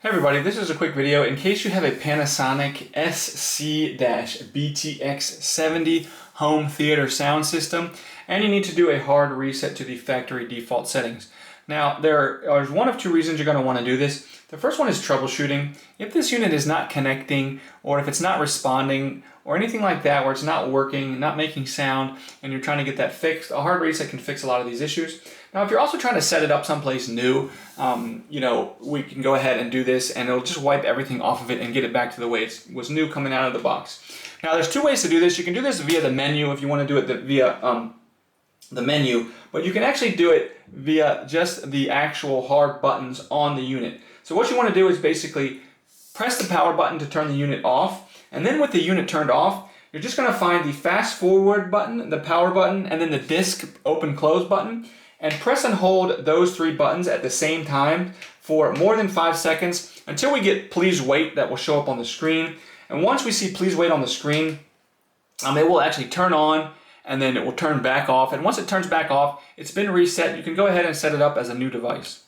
Hey everybody, this is a quick video in case you have a Panasonic SC-BTX70 home theater sound system and you need to do a hard reset to the factory default settings. Now there's one of two reasons you're going to want to do this. The first one is troubleshooting. If this unit is not connecting or if it's not responding or anything like that where it's not working, not making sound, and you're trying to get that fixed, a hard reset can fix a lot of these issues. Now if you're also trying to set it up someplace new, we can go ahead and do this and it'll just wipe everything off of it and get it back to the way it was new coming out of the box. Now there's two ways to do this. You can do this via the menu if you want to do it via the menu, but you can actually do it via just the actual hard buttons on the unit. So what you want to do is basically press the power button to turn the unit off, and then with the unit turned off, you're just going to find the fast forward button, the power button, and then the disc open close button, and press and hold those three buttons at the same time for more than 5 seconds until we get please wait that will show up on the screen. And once we see please wait on the screen, it will actually turn on and then it will turn back off. And once it turns back off, it's been reset. You can go ahead and set it up as a new device.